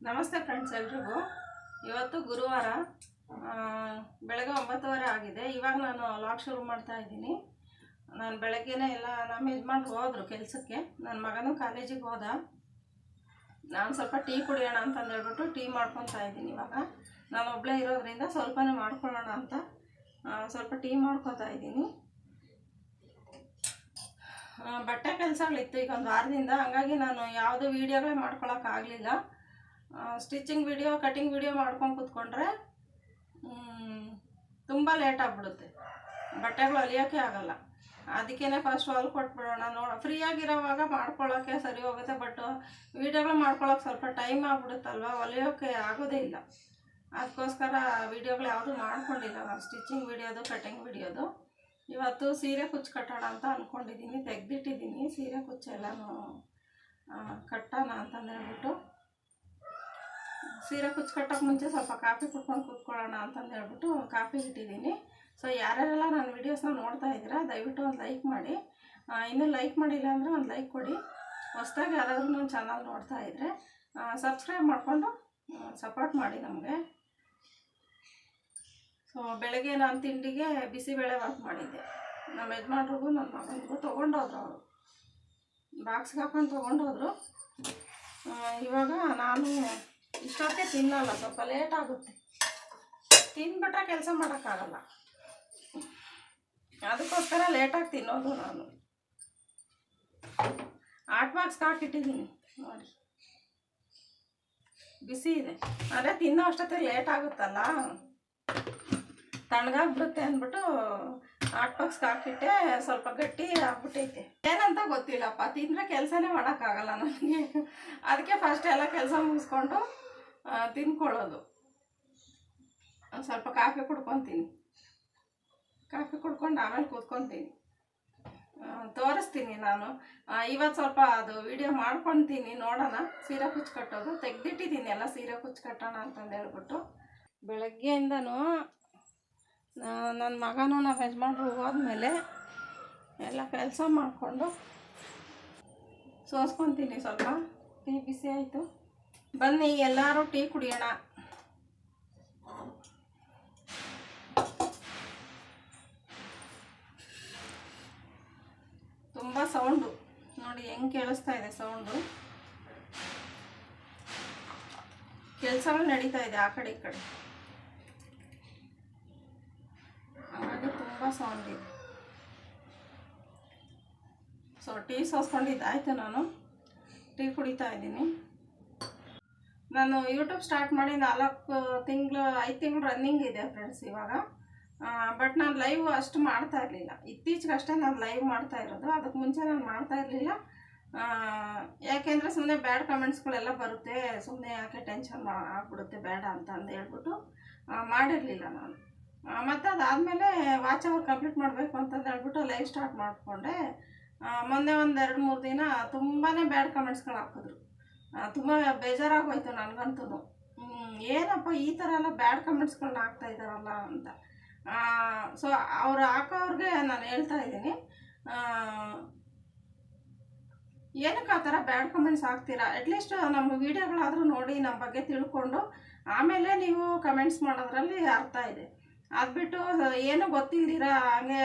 ನಮಸ್ತೆ ಫ್ರೆಂಡ್ಸ್ ಎಲ್ರಿಗೂ. ಇವತ್ತು ಗುರುವಾರ ಬೆಳಗ್ಗೆ 9:30 ಆಗಿದೆ. ಇವಾಗ ನಾನು ಲಾಗ್ ಶುರು ಮಾಡ್ತಾ ಇದ್ದೀನಿ. ನಾನು ಬೆಳಗ್ಗೆನೇ ಎಲ್ಲ ನಮ್ಮ ಯಜಮಾನ್ರು ಹೋದರು ಕೆಲಸಕ್ಕೆ, ನನ್ನ ಮಗನೂ ಕಾಲೇಜಿಗೆ ಹೋದ. ನಾನು ಸ್ವಲ್ಪ ಟೀ ಕುಡಿಯೋಣ ಅಂತಂದು ಹೇಳ್ಬಿಟ್ಟು ಟೀ ಮಾಡ್ಕೊತಾ ಇದ್ದೀನಿ. ಇವಾಗ ನಾನು ಒಬ್ಬಳೇ ಇರೋದ್ರಿಂದ ಸ್ವಲ್ಪನೇ ಮಾಡ್ಕೊಳ್ಳೋಣ ಅಂತ ಸ್ವಲ್ಪ ಟೀ ಮಾಡ್ಕೊತಾ ಇದ್ದೀನಿ. ಬಟ್ಟೆ ಕೆಲಸಗಳಿತ್ತು ಈಗ ಒಂದು ವಾರದಿಂದ, ಹಾಗಾಗಿ ನಾನು ಯಾವುದೇ ವೀಡಿಯೋಗಳೇ ಮಾಡ್ಕೊಳಕ್ಕಾಗಲಿಲ್ಲ. ಸ್ಟಿಚಿಂಗ್ ವಿಡಿಯೋ, ಕಟಿಂಗ್ ವಿಡಿಯೋ ಮಾಡ್ಕೊಂಡು ಕೂತ್ಕೊಂಡ್ರೆ ತುಂಬ ಲೇಟ್ ಆಗಿಬಿಡುತ್ತೆ, ಬಟ್ಟೆಗಳು ಹೊಲಿಯೋಕ್ಕೆ ಆಗಲ್ಲ. ಅದಕ್ಕೇ ಫಸ್ಟ್ ಹೊಲ್ಕೊಟ್ಬಿಡೋಣ ಫ್ರೀಯಾಗಿರೋವಾಗ ಮಾಡ್ಕೊಳ್ಳೋಕ್ಕೆ ಸರಿ ಹೋಗುತ್ತೆ. ಬಟ್ ವೀಡಿಯೋಗಳು ಮಾಡ್ಕೊಳ್ಳೋಕೆ ಸ್ವಲ್ಪ ಟೈಮ್ ಆಗಿಬಿಡುತ್ತಲ್ವ, ಹೊಲಿಯೋಕ್ಕೆ ಆಗೋದೇ ಇಲ್ಲ. ಅದಕ್ಕೋಸ್ಕರ ವೀಡಿಯೋಗಳು ಯಾವುದೂ ಮಾಡ್ಕೊಂಡಿಲ್ಲ ನಾನು, ಸ್ಟಿಚಿಂಗ್ ವಿಡಿಯೋದು, ಕಟಿಂಗ್ ವಿಡಿಯೋದು. ಇವತ್ತು ಸೀರೆ ಕುಚ್ಚು ಕಟ್ಟೋಣ ಅಂತ ಅಂದ್ಕೊಂಡಿದ್ದೀನಿ, ತೆಗೆದಿಟ್ಟಿದ್ದೀನಿ. ಸೀರೆ ಕುಚ್ಚೆಲ್ಲನೂ ಕಟ್ಟೋಣ ಅಂತಂದು ಹೇಳ್ಬಿಟ್ಟು, ಸೀರೆ ಕುಚ್ಚು ಕಟ್ಟೋಕ್ಕೆ ಮುಂಚೆ ಸ್ವಲ್ಪ ಕಾಫಿ ಕುಟ್ಕೊಂಡು ಕೂತ್ಕೊಳ್ಳೋಣ ಅಂತಂದು ಹೇಳ್ಬಿಟ್ಟು ಕಾಫಿ ಇಟ್ಟಿದ್ದೀನಿ. ಸೊ ಯಾರ್ಯಾರೆಲ್ಲ ನನ್ನ ವೀಡಿಯೋಸ್ನ ನೋಡ್ತಾ ಇದ್ದೀರಾ ದಯವಿಟ್ಟು ಒಂದು ಲೈಕ್ ಮಾಡಿ. ಇನ್ನೂ ಲೈಕ್ ಮಾಡಿಲ್ಲ ಅಂದರೆ ಒಂದು ಲೈಕ್ ಕೊಡಿ. ಹೊಸ್ದಾಗಿ ಯಾರಾದರೂ ನನ್ನ ಚಾನಲ್ ನೋಡ್ತಾ ಇದ್ದರೆ ಸಬ್ಸ್ಕ್ರೈಬ್ ಮಾಡಿಕೊಂಡು ಸಪೋರ್ಟ್ ಮಾಡಿ ನಮಗೆ. ಸೊ ಬೆಳಗ್ಗೆ ನಾನು ತಿಂಡಿಗೆ ಬಿಸಿಬೇಳೆ ಬಾತ್ ಮಾಡಿದ್ದೆ. ನಮ್ಮ ಯಜಮಾನ್ರಿಗೂ ನನ್ನ ಮಗನಿಗೂ ತೊಗೊಂಡೋದ್ರು, ಅವರು ಬಾಕ್ಸ್ಗೆ ಹಾಕೊಂಡು ತೊಗೊಂಡೋದ್ರು. ಇವಾಗ ನಾನು ಇಷ್ಟೊತ್ತೇ ತಿನ್ನಲ್ಲ, ಸ್ವಲ್ಪ ಲೇಟ್ ಆಗುತ್ತೆ. ತಿಂದ್ಬಿಟ್ರೆ ಕೆಲಸ ಮಾಡೋಕ್ಕಾಗಲ್ಲ, ಅದಕ್ಕೋಸ್ಕರ ಲೇಟಾಗಿ ತಿನ್ನೋದು. ನಾನು ಹಾಟ್ ಬಾಕ್ಸ್ಗೆ ಹಾಕಿಟ್ಟಿದ್ದೀನಿ ನೋಡಿ, ಬಿಸಿ ಇದೆ. ಆದರೆ ತಿನ್ನೋ ಅಷ್ಟೊತ್ತೆ ಲೇಟ್ ಆಗುತ್ತಲ್ಲ, ತಣ್ಣಗಾಗ್ಬಿಡುತ್ತೆ ಅಂದ್ಬಿಟ್ಟು ಹಾಟ್ ಬಾಕ್ಸ್ಗೆ ಹಾಕಿಟ್ಟೆ. ಸ್ವಲ್ಪ ಗಟ್ಟಿ ಆಗ್ಬಿಟ್ಟೈತೆ, ಏನಂತ ಗೊತ್ತಿಲ್ಲಪ್ಪ. ತಿಂದರೆ ಕೆಲಸನೇ ಮಾಡೋಕ್ಕಾಗಲ್ಲ ನನಗೆ. ಅದಕ್ಕೆ ಫಸ್ಟ್ ಎಲ್ಲ ಕೆಲಸ ಮುಗಿಸ್ಕೊಂಡು ತಿನ್ಕೊಳ್ಳೋದು. ಸ್ವಲ್ಪ ಕಾಫಿ ಕುಡ್ಕೊತೀನಿ, ಕಾಫಿ ಕುಡ್ಕೊಂಡು ಆಮೇಲೆ ಕೂತ್ಕೊತೀನಿ. ತೋರಿಸ್ತೀನಿ ನಾನು ಇವತ್ತು ಸ್ವಲ್ಪ ಅದು ವಿಡಿಯೋ ಮಾಡ್ಕೊತೀನಿ, ನೋಡೋಣ. ಸೀರೆ ಕುಚ್ಚು ಕಟ್ಟೋದು ತೆಗೆದಿಟ್ಟಿದ್ದೀನಿ, ಎಲ್ಲ ಸೀರೆ ಕುಚ್ಚು ಕಟ್ಟೋಣ ಅಂತಂದು ಹೇಳ್ಬಿಟ್ಟು. ಬೆಳಗ್ಗೆಯಿಂದನೂ ನನ್ನ ಮಗನೂ ನಮ್ಮ ಯಜಮಾನ್ರು ಹೋದ್ಮೇಲೆ ಎಲ್ಲ ಕೆಲಸ ಮಾಡಿಕೊಂಡು ಸೋಸ್ಕೊತೀನಿ. ಸ್ವಲ್ಪ ಟೀ ಬಿಸಿ ಆಯಿತು, ಬನ್ನಿ ಎಲ್ಲರೂ ಟೀ ಕುಡಿಯೋಣ. ತುಂಬ ಸೌಂಡು ನೋಡಿ, ಹೆಂಗೆ ಕೇಳಿಸ್ತಾ ಇದೆ ಸೌಂಡು. ಕೆಲಸಗಳು ನಡೀತಾ ಇದೆ ಆ ಕಡೆ ಈ ಕಡೆ, ಹಾಗಾಗಿ ತುಂಬ ಸೌಂಡ್ ಇದೆ. ಸೊ ಟೀ ಸೋಸ್ಕೊಂಡಿದ್ದಾಯಿತು, ನಾನು ಟೀ ಕುಡಿತಾ ಇದ್ದೀನಿ. ನಾನು ಯೂಟ್ಯೂಬ್ ಸ್ಟಾರ್ಟ್ ಮಾಡಿ 5 ತಿಂಗಳು ರನ್ನಿಂಗ್ ಇದೆ ಫ್ರೆಂಡ್ಸ್ ಇವಾಗ. ಬಟ್ ನಾನು ಲೈವ್ ಅಷ್ಟು ಮಾಡ್ತಾ ಇರಲಿಲ್ಲ, ಇತ್ತೀಚೆಗಷ್ಟೇ ನಾನು ಲೈವ್ ಮಾಡ್ತಾ ಇರೋದು. ಅದಕ್ಕೆ ಮುಂಚೆ ನಾನು ಮಾಡ್ತಾ ಇರಲಿಲ್ಲ. ಯಾಕೆಂದರೆ ಸುಮ್ಮನೆ ಬ್ಯಾಡ್ ಕಮೆಂಟ್ಸ್ಗಳೆಲ್ಲ ಬರುತ್ತೆ, ಸುಮ್ಮನೆ ಯಾಕೆ ಟೆನ್ಷನ್ ಆಗ್ಬಿಡುತ್ತೆ ಬೇಡ ಅಂತ ಅಂದು ಹೇಳ್ಬಿಟ್ಟು ಮಾಡಿರಲಿಲ್ಲ ನಾನು. ಮತ್ತು ಅದಾದಮೇಲೆ ವಾಚ್ ಅವರ್ ಕಂಪ್ಲೀಟ್ ಮಾಡಬೇಕು ಅಂತಂದು ಹೇಳ್ಬಿಟ್ಟು ಲೈವ್ ಸ್ಟಾರ್ಟ್ ಮಾಡಿಕೊಂಡೆ. ಮೊನ್ನೆ ಒಂದು 2-3 ದಿನ ತುಂಬಾ ಬ್ಯಾಡ್ ಕಮೆಂಟ್ಸ್ಗಳು ಹಾಕಿದ್ರು. ತುಂಬ ಬೇಜಾರಾಗೋಯ್ತು ನನಗಂತೂ. ಏನಪ್ಪ ಈ ಥರ ಎಲ್ಲ ಬ್ಯಾಡ್ ಕಮೆಂಟ್ಸ್ಗಳನ್ನ ಹಾಕ್ತಾ ಇದ್ದಾರಲ್ಲ ಅಂತ. ಸೊ ಅವ್ರು ಹಾಕೋವ್ರಿಗೆ ನಾನು ಹೇಳ್ತಾ ಇದ್ದೀನಿ, ಏನಕ್ಕೆ ಆ ಥರ ಬ್ಯಾಡ್ ಕಮೆಂಟ್ಸ್ ಹಾಕ್ತೀರಾ? ಅಟ್ಲೀಸ್ಟ್ ನಮ್ಮ ವೀಡಿಯೋಗಳಾದರೂ ನೋಡಿ, ನಮ್ಮ ಬಗ್ಗೆ ತಿಳ್ಕೊಂಡು ಆಮೇಲೆ ನೀವು ಕಮೆಂಟ್ಸ್ ಮಾಡೋದ್ರಲ್ಲಿ ಅರ್ಥ ಇದೆ. ಅದು ಬಿಟ್ಟು ಏನೂ ಗೊತ್ತಿಲ್ದಿರ ಹಂಗೆ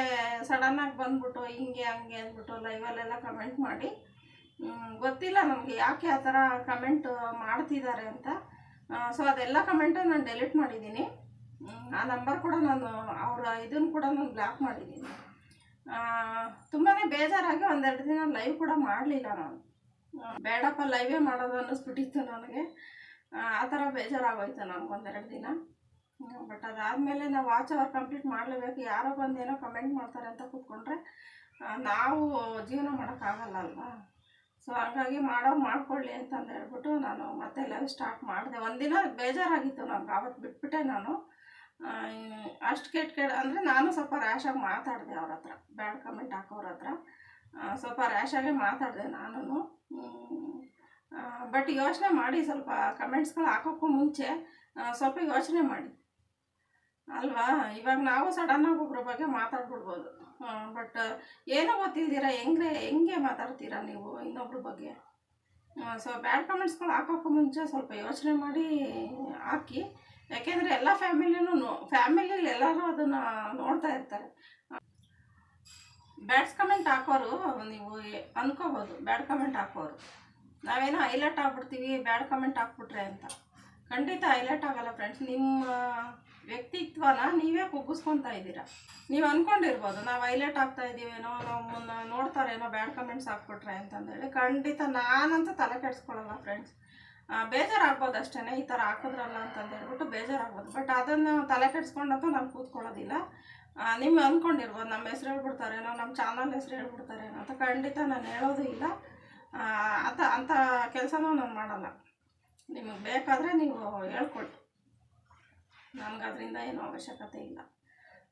ಸಡನ್ನಾಗಿ ಬಂದ್ಬಿಟ್ಟು ಹಿಂಗೆ ಹಂಗೆ ಅಂದ್ಬಿಟ್ಟು ಲೈವಲ್ಲೆಲ್ಲ ಕಮೆಂಟ್ ಮಾಡಿ, ಗೊತ್ತಿಲ್ಲ ನಮಗೆ ಯಾಕೆ ಆ ಥರ ಕಮೆಂಟ್ ಮಾಡ್ತಿದ್ದಾರೆ ಅಂತ. ಸೊ ಅದೆಲ್ಲ ಕಮೆಂಟು ನಾನು ಡೆಲೀಟ್ ಮಾಡಿದ್ದೀನಿ. ಆ ನಂಬರ್ ಕೂಡ ನಾನು ಇದನ್ನು ಕೂಡ ನಾನು ಬ್ಲಾಕ್ ಮಾಡಿದ್ದೀನಿ. ತುಂಬಾ ಬೇಜಾರಾಗಿ 1-2 ದಿನ ಲೈವ್ ಕೂಡ ಮಾಡಲಿಲ್ಲ ನಾನು. ಬೇಡಪ್ಪ ಲೈವೇ ಮಾಡೋದು ಅನ್ನಿಸ್ಬಿಟ್ಟಿತ್ತು ನನಗೆ. ಆ ಥರ ಬೇಜಾರಾಗೋಯ್ತು ನನಗೆ 1-2 ದಿನ. ಬಟ್ ಅದಾದಮೇಲೆ ನಾವು ವಾಚ್ ಅವರ್ ಕಂಪ್ಲೀಟ್ ಮಾಡಲೇಬೇಕು. ಯಾರೋ ಬಂದು ಏನೋ ಕಮೆಂಟ್ ಮಾಡ್ತಾರೆ ಅಂತ ಕೂತ್ಕೊಂಡ್ರೆ ನಾವು ಜೀವನ ಮಾಡೋಕ್ಕಾಗಲ್ಲ ಅಲ್ವಾ. ಸೊ ಹಾಗಾಗಿ ಮಾಡ್ಕೊಳ್ಳಿ ಅಂತಂದು ಹೇಳ್ಬಿಟ್ಟು ನಾನು ಮತ್ತೆ ಲೈವ್ ಸ್ಟಾರ್ಟ್ ಮಾಡಿದೆ. ಒಂದಿನ ಬೇಜಾರಾಗಿತ್ತು ನಮ್ಗೆ, ಆವತ್ತು ಬಿಟ್ಬಿಟ್ಟೆ ನಾನು. ಅಷ್ಟು ಕೆಟ್ಟ ಅಂದರೆ ನಾನು ಸ್ವಲ್ಪ ರ್ಯಾಶಾಗಿ ಮಾತಾಡಿದೆ ಅವ್ರ ಹತ್ರ, ಬ್ಯಾಡ್ ಕಮೆಂಟ್ ಹಾಕೋರ ಹತ್ರ ಸ್ವಲ್ಪ ರ್ಯಾಶಾಗೆ ಮಾತಾಡಿದೆ ನಾನು. ಬಟ್ ಯೋಚನೆ ಮಾಡಿ, ಸ್ವಲ್ಪ ಕಮೆಂಟ್ಸ್ಗಳು ಹಾಕೋಕ್ಕೂ ಮುಂಚೆ ಸ್ವಲ್ಪ ಯೋಚನೆ ಮಾಡಿ ಅಲ್ವಾ. ಇವಾಗ ನಾವು ಸಡನ್ನಾಗಿ ಒಬ್ಬರ ಬಗ್ಗೆ ಮಾತಾಡ್ಬಿಡ್ಬೋದು, ಬಟ್ ಏನೋ ಗೊತ್ತಿಲ್ದಿರ ಹೆಂಗೆ ಮಾತಾಡ್ತೀರಾ ನೀವು ಇನ್ನೊಬ್ರ ಬಗ್ಗೆ? ಸೊ ಬ್ಯಾಡ್ ಕಮೆಂಟ್ಸ್ಗಳು ಹಾಕೋಕ್ಕೂ ಮುಂಚೆ ಸ್ವಲ್ಪ ಯೋಚನೆ ಮಾಡಿ ಹಾಕಿ. ಯಾಕೆಂದರೆ ಎಲ್ಲ ಫ್ಯಾಮಿಲಿಲಿ ಎಲ್ಲರೂ ಅದನ್ನು ನೋಡ್ತಾ ಇರ್ತಾರೆ. ಬ್ಯಾಡ್ಸ್ ಕಮೆಂಟ್ ಹಾಕೋರು ನೀವು ಅನ್ಕೋಬೋದು, ಬ್ಯಾಡ್ ಕಮೆಂಟ್ ಹಾಕೋರು ನಾವೇನೋ ಹೈಲೈಟ್ ಆಗ್ಬಿಡ್ತೀವಿ ಬ್ಯಾಡ್ ಕಮೆಂಟ್ ಹಾಕ್ಬಿಟ್ರೆ ಅಂತ. ಖಂಡಿತ ಹೈಲೈಟ್ ಆಗಲ್ಲ ಫ್ರೆಂಡ್ಸ್. ನಿಮ್ಮ ವ್ಯಕ್ತಿತ್ವನ ನೀವೇ ಕುಗ್ಗಿಸ್ಕೊತಾ ಇದ್ದೀರಾ. ನೀವು ಅಂದ್ಕೊಂಡಿರ್ಬೋದು ನಾವು ಹೈಲೈಟ್ ಆಗ್ತಾ ಇದ್ದೀವೇನೋ, ನಮ್ಮನ್ನು ನೋಡ್ತಾರೇನೋ ಬ್ಯಾಡ್ ಕಮೆಂಟ್ಸ್ ಹಾಕ್ಬಿಟ್ರೆ ಅಂತಂದೇಳಿ. ಖಂಡಿತ ನಾನಂತೂ ತಲೆ ಕೆಡಿಸ್ಕೊಳ್ಳಲ್ಲ ಫ್ರೆಂಡ್ಸ್. ಬೇಜಾರಾಗ್ಬೋದು ಅಷ್ಟೇ, ಈ ಥರ ಹಾಕಿದ್ರಲ್ಲ ಅಂತಂದೇಳ್ಬಿಟ್ಟು ಬೇಜಾರಾಗ್ಬೋದು. ಬಟ್ ಅದನ್ನು ತಲೆ ಕೆಡಿಸ್ಕೊಂಡಂತೂ ನಾನು ಕೂತ್ಕೊಳ್ಳೋದಿಲ್ಲ. ನಿಮ್ಗೆ ಅಂದ್ಕೊಂಡಿರ್ಬೋದು ನಮ್ಮ ಹೆಸ್ರು ಹೇಳ್ಬಿಡ್ತಾರೇನೋ, ನಮ್ಮ ಚಾನಲ್ ಹೆಸ್ರು ಹೇಳ್ಬಿಡ್ತಾರೇನೋ ಅಂತ. ಖಂಡಿತ ನಾನು ಹೇಳೋದು ಇಲ್ಲ. ಅಂಥ ಕೆಲಸನೂ ನಾನು ಮಾಡಲ್ಲ. ನಿಮಗೆ ಬೇಕಾದರೆ ನೀವು ಹೇಳ್ಕೊಳ್ಳಿ, ನನಗೆ ಅದರಿಂದ ಏನೂ ಅವಶ್ಯಕತೆ ಇಲ್ಲ,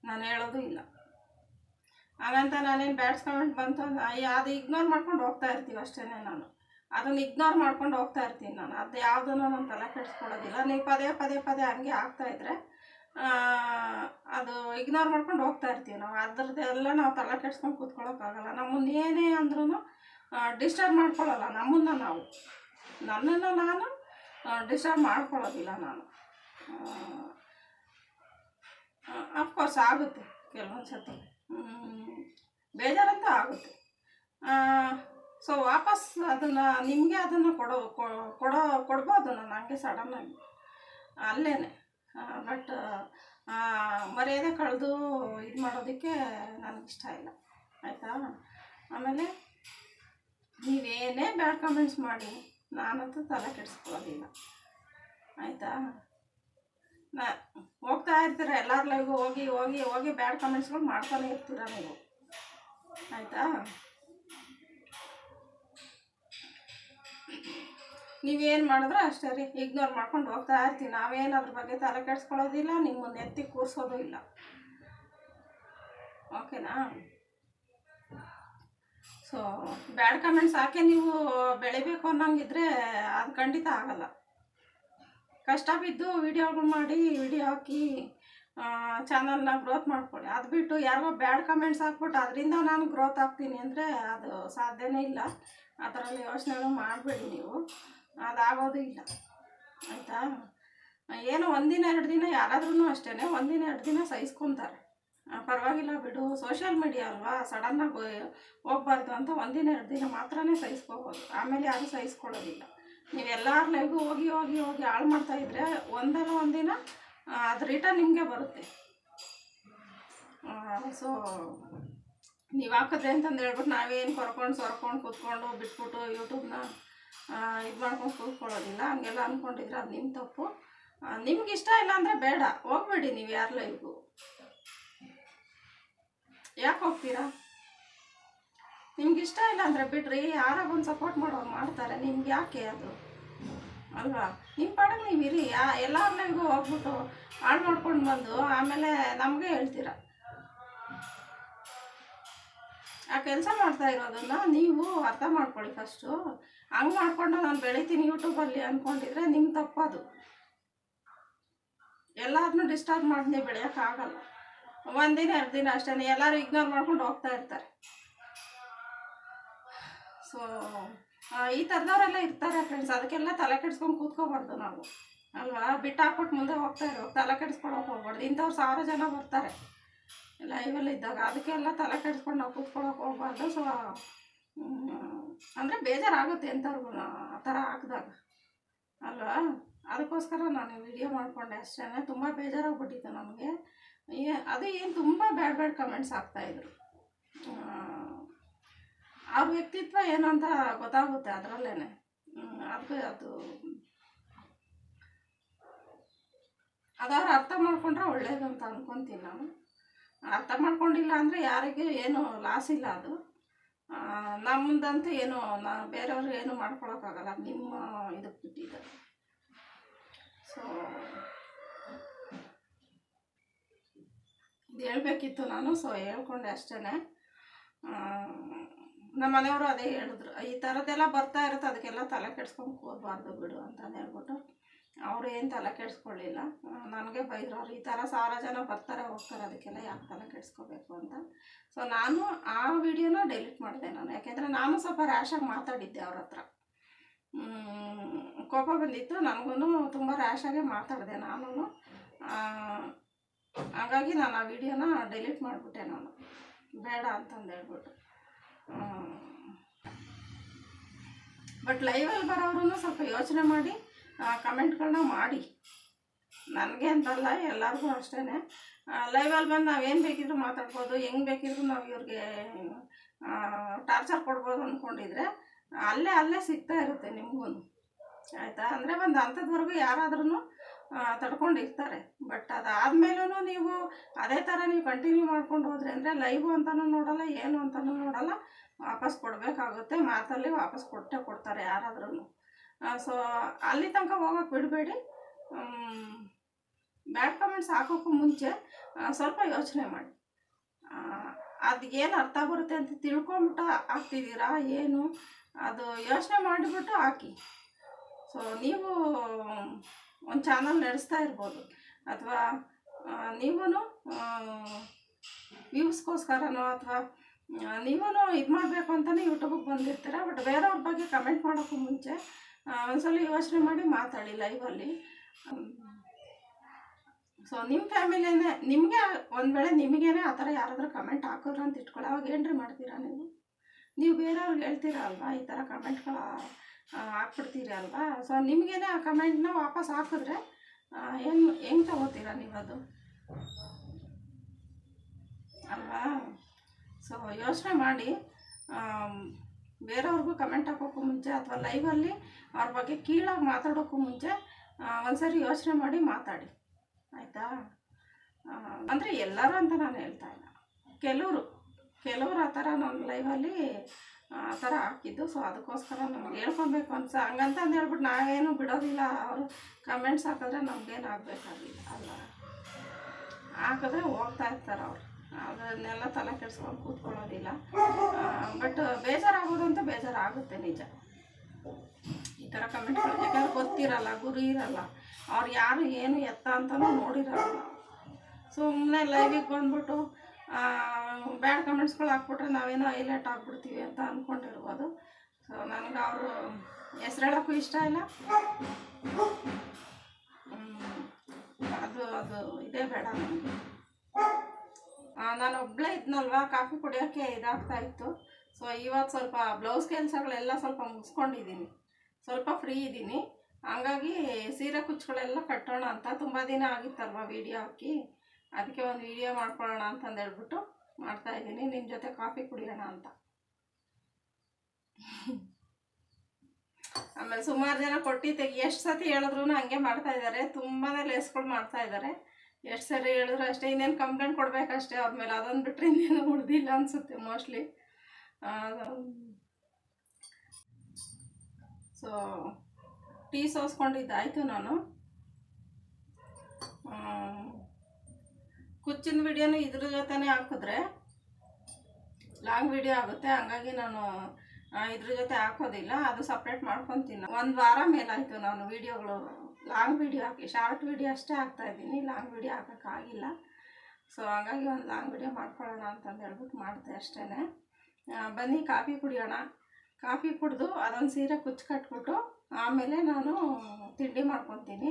ನಾನು ಹೇಳೋದು ಇಲ್ಲ. ಹಾಗಂತ ನಾನೇನು ಬ್ಯಾಡ್ಸ್ ಕಮೆಂಟ್ ಬಂತು ಅದು ಇಗ್ನೋರ್ ಮಾಡ್ಕೊಂಡು ಹೋಗ್ತಾ ಇರ್ತೀವಿ ಅಷ್ಟೇ. ನಾನು ಅದನ್ನು ಇಗ್ನೋರ್ ಮಾಡ್ಕೊಂಡು ಹೋಗ್ತಾ ಇರ್ತೀನಿ. ನಾನು ಅದು ಯಾವುದನ್ನು ನಾನು ತಲೆ ಕೆಡಿಸ್ಕೊಳ್ಳೋದಿಲ್ಲ. ನೀವು ಪದೇ ಪದೇ ಪದೇ ಹಂಗೆ ಆಗ್ತಾಯಿದ್ರೆ ಅದು ಇಗ್ನೋರ್ ಮಾಡ್ಕೊಂಡು ಹೋಗ್ತಾ ಇರ್ತೀವಿ ನಾವು. ಅದ್ರದ್ದೆಲ್ಲ ನಾವು ತಲೆ ಕೆಡ್ಸ್ಕೊಂಡು ಕೂತ್ಕೊಳ್ಳೋಕ್ಕಾಗಲ್ಲ. ನಮ್ಮನ್ನು ಏನೇ ಅಂದ್ರೂ ಡಿಸ್ಟರ್ಬ್ ಮಾಡ್ಕೊಳ್ಳಲ್ಲ. ನನ್ನನ್ನು ನಾನು ಡಿಸ್ಟರ್ಬ್ ಮಾಡ್ಕೊಳ್ಳೋದಿಲ್ಲ ನಾನು. ಅಫ್ಕೋರ್ಸ್ ಆಗುತ್ತೆ ಕೆಲವೊಂದು ಸತಿ, ಬೇಜಾರಂತೂ ಆಗುತ್ತೆ. ಸೊ ವಾಪಸ್ ಅದನ್ನು ನಿಮಗೆ ಅದನ್ನು ಕೊಡ್ಬೋದು ನಾನು ಹಂಗೆ ಸಡನ್ನಾಗಿ ಅಲ್ಲೇ. ಬಟ್ ಮರ್ಯಾದೆ ಕಳೆದು ಇದು ಮಾಡೋದಕ್ಕೆ ನನಗಿಷ್ಟ ಇಲ್ಲ, ಆಯಿತಾ. ಆಮೇಲೆ ನೀವೇನೇ ಬ್ಯಾಡ್ ಕಮೆಂಟ್ಸ್ ಮಾಡಿ ನಾನಂತೂ ತಲೆ ಕೆಡಿಸ್ಕೊಳ್ಳೋದಿಲ್ಲ, ಆಯಿತಾ. ಹೋಗ್ತಾ ಇರ್ತೀರ ಎಲ್ಲರ ಲೈವ್ಗೂ ಹೋಗಿ ಹೋಗಿ ಹೋಗಿ ಬ್ಯಾಡ್ ಕಮೆಂಟ್ಸ್ಗಳು ಮಾಡ್ತಾನೆ ಇರ್ತೀರ ನೀವು, ಆಯಿತಾ. ನೀವೇನು ಮಾಡಿದ್ರೆ ಅಷ್ಟೇ ರೀ, ಇಗ್ನೋರ್ ಮಾಡ್ಕೊಂಡು ಹೋಗ್ತಾ ಇರ್ತೀವಿ. ನಾವೇನು ಅದ್ರ ಬಗ್ಗೆ ತಲೆ ಕೆಡಿಸ್ಕೊಳ್ಳೋದಿಲ್ಲ, ನಿಮ್ಮನ್ನು ಎತ್ತಿ ಕೂರಿಸೋದು ಇಲ್ಲ, ಓಕೆನಾ. ಸೊ ಬ್ಯಾಡ್ ಕಮೆಂಟ್ಸ್ ಹಾಕಿ ನೀವು ಬೆಳಿಬೇಕು ಅನ್ನೋಂಗಿದ್ರೆ ಅದು ಖಂಡಿತ ಆಗಲ್ಲ. ಕಷ್ಟ ಬಿದ್ದು ವಿಡಿಯೋಗಳು ಮಾಡಿ ವಿಡಿಯೋ ಹಾಕಿ ಚಾನಲ್ನ ಗ್ರೋತ್ ಮಾಡ್ಕೊಳ್ಳಿ. ಅದು ಬಿಟ್ಟು ಯಾರಿಗೋ ಬ್ಯಾಡ್ ಕಮೆಂಟ್ಸ್ ಹಾಕ್ಬಿಟ್ಟು ಅದರಿಂದ ನಾನು ಗ್ರೋತ್ ಆಗ್ತೀನಿ ಅಂದರೆ ಅದು ಸಾಧ್ಯನೇ ಇಲ್ಲ. ಅದರಲ್ಲಿ ಯೋಚನೆಗಳು ಮಾಡಬೇಡಿ ನೀವು, ಅದಾಗೋದು ಇಲ್ಲ, ಆಯಿತಾ. ಏನೋ ಒಂದಿನ ಎರಡು ದಿನ ಯಾರಾದ್ರೂ ಅಷ್ಟೇ, ಒಂದಿನ ಎರಡು ದಿನ ಸಹಿಸ್ಕೊತಾರೆ, ಪರವಾಗಿಲ್ಲ ಬಿಡು, ಸೋಷಿಯಲ್ ಮೀಡಿಯಾ ಅಲ್ವಾ, ಸಡನ್ನಾಗಿ ಹೋಗ್ಬಾರ್ದು ಅಂತ ಒಂದಿನ ಎರಡು ದಿನ ಮಾತ್ರನೇ ಸಹಿಸ್ಕೋಬೋದು. ಆಮೇಲೆ ಯಾರೂ ಸಹಿಸ್ಕೊಳ್ಳೋದಿಲ್ಲ. ನೀವು ಎಲ್ಲರ ಲೈವ್ಗೂ ಹೋಗಿ ಹೋಗಿ ಹೋಗಿ ಹಾಳು ಮಾಡ್ತಾಯಿದ್ರೆ ಒಂದಲ್ಲ ಒಂದಿನ ಅದು ರಿಟರ್ನ್ ನಿಮಗೆ ಬರುತ್ತೆ. ಸೊ ನೀವು ಹಾಕಿದ್ರೆ ಅಂತಂದು ಹೇಳ್ಬಿಟ್ಟು ನಾವೇನು ಸೊರ್ಕೊಂಡು ಕೂತ್ಕೊಂಡು ಬಿಟ್ಬಿಟ್ಟು ಯೂಟ್ಯೂಬ್ನ ಇದು ಮಾಡ್ಕೊಂಡು ಕೂತ್ಕೊಳ್ಳೋದಿಲ್ಲ. ಹಂಗೆಲ್ಲ ಅಂದ್ಕೊಂಡಿದ್ರೆ ಅದು ನಿಮ್ಮ ತಪ್ಪು. ನಿಮ್ಗೆ ಇಷ್ಟ ಇಲ್ಲ ಅಂದರೆ ಬೇಡ, ಹೋಗ್ಬೇಡಿ ನೀವು ಯಾರ ಲೈವ್ಗೂ. ಯಾಕೆ ಹೋಗ್ತೀರಾ? ನಿಮ್ಗೆ ಇಷ್ಟ ಇಲ್ಲ ಅಂದರೆ ಬಿಡ್ರಿ, ಯಾರಾಗೊಂದು ಸಪೋರ್ಟ್ ಮಾಡೋರು ಮಾಡ್ತಾರೆ, ನಿಮ್ಗೆ ಯಾಕೆ ಅದು ಅಲ್ವಾ. ನಿಮ್ಮ ಪಾಡಿಗೆ ನೀವು ಇರಿ. ಎಲ್ಲರ ಲೈವ್ಗೂ ಹೋಗ್ಬಿಟ್ಟು ಹಾಳು ಮಾಡ್ಕೊಂಡು ಬಂದು ಆಮೇಲೆ ನಮಗೆ ಹೇಳ್ತೀರ. ಆ ಕೆಲಸ ಮಾಡ್ತಾ ಇರೋದನ್ನು ನೀವು ಅರ್ಥ ಮಾಡ್ಕೊಳ್ಳಿ ಫಸ್ಟು. ಹಂಗೆ ಮಾಡಿಕೊಂಡು ನಾನು ಬೆಳಿತೀನಿ ಯೂಟ್ಯೂಬಲ್ಲಿ ಅಂದ್ಕೊಂಡಿದ್ರೆ ನಿಮ್ಮ ತಪ್ಪದು. ಎಲ್ಲರನ್ನೂ ಡಿಸ್ಟರ್ಬ್ ಮಾಡಿ ನೀವು ಬೆಳೆಯೋಕ್ಕಾಗಲ್ಲ. ಒಂದಿನ ಎರಡು ದಿನ ಅಷ್ಟೇ, ಎಲ್ಲರೂ ಇಗ್ನೋರ್ ಮಾಡ್ಕೊಂಡು ಹೋಗ್ತಾ ಇರ್ತಾರೆ. ಸೊ ಈ ಥರದವರೆಲ್ಲ ಇರ್ತಾರೆ ಫ್ರೆಂಡ್ಸ್. ಅದಕ್ಕೆಲ್ಲ ತಲೆ ಕೆಡಿಸ್ಕೊಂಡು ಕೂತ್ಕೋಬಾರ್ದು ನಾವು, ಅಲ್ವಾ. ಬಿಟ್ಟು ಹಾಕ್ಬಿಟ್ಟು ಮುಂದೆ ಹೋಗ್ತಾ ಇರೋ, ತಲೆ ಕೆಡಿಸ್ಕೊಳಕ್ಕೆ ಹೋಗ್ಬಾರ್ದು. ಇಂಥವ್ರು 1000 ಜನ ಬರ್ತಾರೆ ಲೈವಲ್ಲಿ ಇದ್ದಾಗ, ಅದಕ್ಕೆಲ್ಲ ತಲೆ ಕೆಡಿಸ್ಕೊಂಡು ನಾವು ಕೂತ್ಕೊಳ್ಳೋಕೆ ಹೋಗ್ಬಾರ್ದು. ಸೊ ಅಂದರೆ ಬೇಜಾರಾಗುತ್ತೆ ಎಂಥವ್ರಿಗೂ ಆ ಥರ ಹಾಕಿದಾಗ, ಅಲ್ವಾ. ಅದಕ್ಕೋಸ್ಕರ ನಾನು ವಿಡಿಯೋ ಮಾಡಿಕೊಂಡೆ ಅಷ್ಟೇ. ತುಂಬ ಬೇಜಾರಾಗ್ಬಿಟ್ಟಿತ್ತು ನನಗೆ. ಅದು ಏನು ತುಂಬ ಬ್ಯಾಡ್ ಕಮೆಂಟ್ಸ್ ಹಾಕ್ತಾಯಿದ್ರು. ಅವ್ರ ವ್ಯಕ್ತಿತ್ವ ಏನು ಅಂತ ಗೊತ್ತಾಗುತ್ತೆ ಅದರಲ್ಲೇ. ಅದು ಅದಾರು ಅರ್ಥ ಮಾಡ್ಕೊಂಡ್ರೆ ಒಳ್ಳೇದು ಅಂತ ಅಂದ್ಕೊತೀನಿ ನಾನು. ಅರ್ಥ ಮಾಡ್ಕೊಂಡಿಲ್ಲ ಅಂದರೆ ಯಾರಿಗೂ ಏನು ಲಾಸ್ ಇಲ್ಲ. ಅದು ನಮ್ಮದಂತೂ ಏನು ಬೇರೆಯವ್ರು ಏನು ಮಾಡ್ಕೊಳಕ್ಕಾಗಲ್ಲ, ನಿಮ್ಮ ಇದಕ್ಕೆ ಬಿಟ್ಟಿದ್ದಾರೆ. ಸೊ ಇದು ಹೇಳ್ಬೇಕಿತ್ತು ನಾನು, ಸೊ ಹೇಳ್ಕೊಂಡೆ ಅಷ್ಟೇ. ನಮ್ಮ ಮನೆಯವರು ಅದೇ ಹೇಳಿದ್ರು, ಈ ಥರದ್ದೆಲ್ಲ ಬರ್ತಾ ಇರುತ್ತೆ, ಅದಕ್ಕೆಲ್ಲ ತಲೆ ಕೆಡ್ಸ್ಕೊಂಡು ಕೂರಬಾರ್ದು ಬಿಡು ಅಂತಂದು ಹೇಳ್ಬಿಟ್ಟು. ಅವರು ಏನು ತಲೆ ಕೆಡಿಸ್ಕೊಳ್ಳಿಲ್ಲ, ನನಗೆ ಬೈದ್ರು. ಅವ್ರು ಈ ಥರ 1000 ಜನ ಬರ್ತಾರೆ ಹೋಗ್ತಾರೆ, ಅದಕ್ಕೆಲ್ಲ ಯಾಕೆ ತಲೆ ಕೆಡಿಸ್ಕೋಬೇಕು ಅಂತ. ಸೊ ನಾನು ಆ ವಿಡಿಯೋನ ಡಿಲೀಟ್ ಮಾಡಿದೆ ನಾನು. ಯಾಕೆಂದರೆ ನಾನು ಸ್ವಲ್ಪ ರ್ಯಾಶಾಗಿ ಮಾತಾಡಿದ್ದೆ ಅವ್ರ ಹತ್ರ. ಕೋಪ ಬಂದಿತ್ತು ನನಗೂ. ತುಂಬ ರ್ಯಾಶಾಗೆ ಮಾತಾಡಿದೆ ನಾನು. ಹಾಗಾಗಿ ನಾನು ಆ ವಿಡಿಯೋನ ಡಿಲೀಟ್ ಮಾಡಿಬಿಟ್ಟೆ ನಾನು, ಬೇಡ ಅಂತಂದು ಹೇಳ್ಬಿಟ್ಟು. ಬಟ್ ಲೈವಲ್ಲಿ ಬರೋರು ಸ್ವಲ್ಪ ಯೋಚನೆ ಮಾಡಿ ಕಮೆಂಟ್ಗಳನ್ನ ಮಾಡಿ. ನನಗೆ ಅಂತಲ್ಲ, ಎಲ್ಲರಿಗೂ ಅಷ್ಟೇ. ಲೈವಲ್ಲಿ ಬಂದು ನಾವೇನು ಬೇಕಿದ್ರೂ ಮಾತಾಡ್ಬೋದು, ಹೆಂಗೆ ಬೇಕಿದ್ರೂ ನಾವು ಇವ್ರಿಗೆ ಟಾರ್ಚರ್ ಕೊಡ್ಬೋದು ಅಂದ್ಕೊಂಡಿದ್ರೆ ಅಲ್ಲೇ ಸಿಗ್ತಾ ಇರುತ್ತೆ ನಿಮಗೂ, ಆಯಿತಾ. ಅಂದರೆ ಒಂದು ಅಂಥದ್ವರೆಗೂ ಯಾರಾದ್ರೂ ತಡ್ಕೊಂಡಿರ್ತಾರೆ. ಬಟ್ ಅದಾದಮೇಲೂ ನೀವು ಅದೇ ಥರ ನೀವು ಕಂಟಿನ್ಯೂ ಮಾಡ್ಕೊಂಡು ಹೋದ್ರೆ ಅಂದರೆ ಲೈವು ಅಂತಲೂ ನೋಡಲ್ಲ, ಏನು ಅಂತಲೂ ನೋಡಲ್ಲ, ವಾಪಸ್ ಕೊಡಬೇಕಾಗುತ್ತೆ. ಮಾತಲ್ಲಿ ವಾಪಸ್ ಕೊಡ್ತಾರೆ ಯಾರಾದ್ರೂ. ಸೊ ಅಲ್ಲಿ ತನಕ ಹೋಗೋಕೆ ಬಿಡಬೇಡಿ. ಬ್ಯಾಡ್ ಕಮೆಂಟ್ಸ್ ಹಾಕೋಕ್ಕೂ ಮುಂಚೆ ಸ್ವಲ್ಪ ಯೋಚನೆ ಮಾಡಿ, ಅದು ಏನು ಅರ್ಥ ಬರುತ್ತೆ ಅಂತ ತಿಳ್ಕೊಂಬಿಟ್ಟು ಹಾಕ್ತಿದ್ದೀರಾ ಏನು, ಅದು ಯೋಚನೆ ಮಾಡಿಬಿಟ್ಟು ಹಾಕಿ. ಸೊ ನೀವು ಒಂದು ಚಾನಲ್ ನಡೆಸ್ತಾ ಇರ್ಬೋದು, ಅಥವಾ ನೀವೂ ವ್ಯೂಸ್ಗೋಸ್ಕರನೋ ಅಥವಾ ನೀವೂ ಇದು ಮಾಡಬೇಕು ಅಂತಲೇ ಯೂಟ್ಯೂಬಿಗೆ ಬಂದಿರ್ತೀರ. ಬಟ್ ಬೇರೆಯವ್ರ ಬಗ್ಗೆ ಕಮೆಂಟ್ ಮಾಡೋಕ್ಕೂ ಮುಂಚೆ ಒಂದ್ಸಲ ಯೋಚನೆ ಮಾಡಿ ಮಾತಾಡಿ ಲೈವಲ್ಲಿ. ಸೊ ನಿಮ್ಮ ಫ್ಯಾಮಿಲಿನೇ ನಿಮಗೆ ಒಂದು ವೇಳೆ ನಿಮಗೇನೆ ಆ ಥರ ಯಾರಾದರೂ ಕಮೆಂಟ್ ಹಾಕಿದ್ರು ಅಂತ ಇಟ್ಕೊಳ್ಳಿ, ಅವಾಗ ಏನ್ರಿ ಮಾಡ್ತೀರಾ ನೀವು ಬೇರೆಯವ್ರಿಗೆ ಹೇಳ್ತೀರಾ ಅಲ್ವಾ, ಈ ಥರ ಕಮೆಂಟ್ಗಳು ಹಾಕ್ಬಿಡ್ತೀರಿ ಅಲ್ವಾ. ಸೊ ನಿಮಗೇನೆ ಆ ಕಮೆಂಟ್ನ ವಾಪಸ್ ಹಾಕಿದ್ರೆ ಹೆಂಗೆ ತಗೋತೀರಾ ನೀವು ಅದು ಅಲ್ವಾ. ಸೊ ಯೋಚನೆ ಮಾಡಿ, ಬೇರೆಯವ್ರಿಗೂ ಕಮೆಂಟ್ ಹಾಕೋಕ್ಕೂ ಮುಂಚೆ ಅಥವಾ ಲೈವಲ್ಲಿ ಅವ್ರ ಬಗ್ಗೆ ಕೀಳಾಗಿ ಮಾತಾಡೋಕ್ಕೂ ಮುಂಚೆ ಒಂದ್ಸರಿ ಯೋಚನೆ ಮಾಡಿ ಮಾತಾಡಿ, ಆಯಿತಾ. ಅಂದರೆ ಎಲ್ಲರೂ ಅಂತ ನಾನು ಹೇಳ್ತಾ ಇಲ್ಲ, ಕೆಲವರು ಆ ಥರ ನನ್ನ ಲೈವಲ್ಲಿ ಆ ಥರ ಹಾಕಿದ್ದು. ಸೊ ಅದಕ್ಕೋಸ್ಕರ ನಮ್ಗೆ ಹೇಳ್ಕೊಬೇಕು ಹಂಗಂತ ಹೇಳ್ಬಿಟ್ಟು ನಾವೇನು ಬಿಡೋದಿಲ್ಲ. ಅವರು ಕಮೆಂಟ್ಸ್ ಹಾಕಿದ್ರೆ ನಮಗೇನು ಆಗಬೇಕಾಗಿಲ್ಲ ಅಲ್ಲ, ಹಾಕಿದ್ರೆ ಹೋಗ್ತಾ ಇರ್ತಾರೆ ಅವರು, ಅದನ್ನೆಲ್ಲ ತಲೆ ಕೆಡಿಸ್ಕೊಂಡು ಕೂತ್ಕೊಳ್ಳೋದಿಲ್ಲ. ಬಟ್ ಬೇಜಾರಾಗೋದು ಅಂತ ಬೇಜಾರಾಗುತ್ತೆ ನಿಜ, ಈ ಥರ ಕಮೆಂಟ್ಗಳು. ಯಾಕಂದ್ರೆ ಗೊತ್ತಿರಲ್ಲ, ಗುರಿ ಇರಲ್ಲ, ಅವ್ರು ಯಾರು ಏನು ಎತ್ತ ಅಂತಲೂ ನೋಡಿರಲ್ಲ. ಸುಮ್ಮನೆ ಲೈವಿಗೆ ಬಂದ್ಬಿಟ್ಟು ಬ್ಯಾಡ್ ಕಮೆಂಟ್ಸ್ಗಳು ಹಾಕ್ಬಿಟ್ರೆ ನಾವೇನೋ ಹೈಲೈಟ್ ಆಗಿಬಿಡ್ತೀವಿ ಅಂತ ಅಂದ್ಕೊಂಡಿರ್ಬೋದು. ಸೊ ನನಗೆ ಅವರು ಹೆಸ್ರು ಹೇಳೋಕ್ಕೂ ಇಷ್ಟ ಇಲ್ಲ, ಅದು ಇದೇ ಬೇಡ ನನಗೆ. ನಾನು ಒಬ್ಬಳೇ ಇದ್ನಲ್ವ, ಕಾಫಿ ಕುಡಿಯೋಕ್ಕೆ ಇದಾಗ್ತಾ ಇತ್ತು. ಸೊ ಇವತ್ತು ಸ್ವಲ್ಪ ಬ್ಲೌಸ್ ಕೆಲಸಗಳೆಲ್ಲ ಸ್ವಲ್ಪ ಮುಗಿಸ್ಕೊಂಡಿದ್ದೀನಿ, ಸ್ವಲ್ಪ ಫ್ರೀ ಇದ್ದೀನಿ. ಹಂಗಾಗಿ ಸೀರೆ ಕುಚ್ಚುಗಳೆಲ್ಲ ಕಟ್ಟೋಣ ಅಂತ, ತುಂಬ ದಿನ ಆಗಿತ್ತಲ್ವ ವೀಡಿಯೋ ಹಾಕಿ, ಅದಕ್ಕೆ ಒಂದು ವೀಡಿಯೋ ಮಾಡ್ಕೊಳ್ಳೋಣ ಅಂತಂದು ಹೇಳ್ಬಿಟ್ಟು ಮಾಡ್ತಾಯಿದ್ದೀನಿ. ನಿಮ್ಮ ಜೊತೆ ಕಾಫಿ ಕುಡಿಯೋಣ ಅಂತ. ಆಮೇಲೆ ಸುಮಾರು ಜನ ಎಷ್ಟು ಸತಿ ಹೇಳಿದ್ರು ಹಂಗೆ ಮಾಡ್ತಾಯಿದ್ದಾರೆ, ತುಂಬಾ ಲೇಸ್ಗಳು ಮಾಡ್ತಾಯಿದ್ದಾರೆ. ಎಷ್ಟು ಸರಿ ಹೇಳಿದ್ರು ಅಷ್ಟೇ, ಇನ್ನೇನು ಕಂಪ್ಲೇಂಟ್ ಕೊಡಬೇಕಷ್ಟೇ ಅವ್ರ ಮೇಲೆ, ಅದೊಂದು ಬಿಟ್ಟರೆ ಇನ್ನೇನು ಉಳಿದಿಲ್ಲ ಅನಿಸುತ್ತೆ ಮೋಸ್ಟ್ಲಿ. So tea ಸೋಸ್ಕೊಂಡಿದ್ದಾಯಿತು. ನಾನು ಕುಚ್ಚಿನ ವಿಡಿಯೋನು ಇದ್ರ ಜೊತೆನೇ ಹಾಕಿದ್ರೆ ಲಾಂಗ್ ವಿಡಿಯೋ ಆಗುತ್ತೆ, ಹಂಗಾಗಿ ನಾನು ಇದ್ರ ಜೊತೆ ಹಾಕೋದಿಲ್ಲ, ಅದು ಸಪ್ರೇಟ್ ಮಾಡ್ಕೊತೀನಿ. ಒಂದು ವಾರ ಮೇಲಾಯಿತು ನಾನು ವಿಡಿಯೋಗಳು ಲಾಂಗ್ ವಿಡಿಯೋ ಹಾಕಿ, ಶಾರ್ಟ್ ವಿಡಿಯೋ ಅಷ್ಟೇ ಹಾಕ್ತಾಯಿದ್ದೀನಿ, ಲಾಂಗ್ ವಿಡಿಯೋ ಹಾಕೋಕ್ಕಾಗಿಲ್ಲ. ಸೊ ಹಾಗಾಗಿ ಒಂದು ಲಾಂಗ್ ವಿಡಿಯೋ ಮಾಡ್ಕೊಳ್ಳೋಣ ಅಂತಂದು ಹೇಳ್ಬಿಟ್ಟು ಮಾಡಿದೆ ಅಷ್ಟೇ. ಬನ್ನಿ ಕಾಫಿ ಕುಡಿಯೋಣ. ಕಾಫಿ ಕುಡಿದು ಅದೊಂದು ಸೀರೆ ಕುಚ್ಚು ಕಟ್ಬಿಟ್ಟು ಆಮೇಲೆ ನಾನು ತಿಂಡಿ ಮಾಡ್ಕೊತೀನಿ.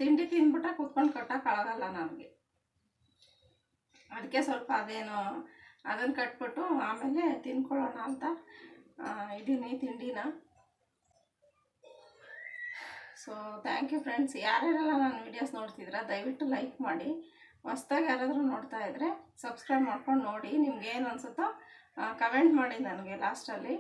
ತಿಂಡಿ ತಿಂದ್ಬಿಟ್ರೆ ಕೂತ್ಕೊಂಡು ಕಟ್ಟೋಕ್ಕಾಗಲ್ಲ ನನಗೆ, ಅದಕ್ಕೆ ಸ್ವಲ್ಪ ಅದನ್ನು ಕಟ್ಬಿಟ್ಟು ಆಮೇಲೆ ತಿನ್ಕೊಳ್ಳೋಣ ಅಂತ ಇದ್ದೀನಿ ತಿಂಡಿನ. So thank you friends. ಯಾರ್ಯಾರೆಲ್ಲ ನನ್ನ ವೀಡಿಯೋಸ್ ನೋಡ್ತಿದ್ದೀರಾ ದಯವಿಟ್ಟು ಲೈಕ್ ಮಾಡಿ. ಹೊಸ್ದಾಗಿ ಯಾರಾದರೂ ನೋಡ್ತಾ ಇದ್ದರೆ ಸಬ್ಸ್ಕ್ರೈಬ್ ಮಾಡ್ಕೊಂಡು ನೋಡಿ. ನಿಮ್ಗೇನು ಅನಿಸುತ್ತೋ ಕಮೆಂಟ್ ಮಾಡಿ ನನಗೆ ಲಾಸ್ಟಲ್ಲಿ.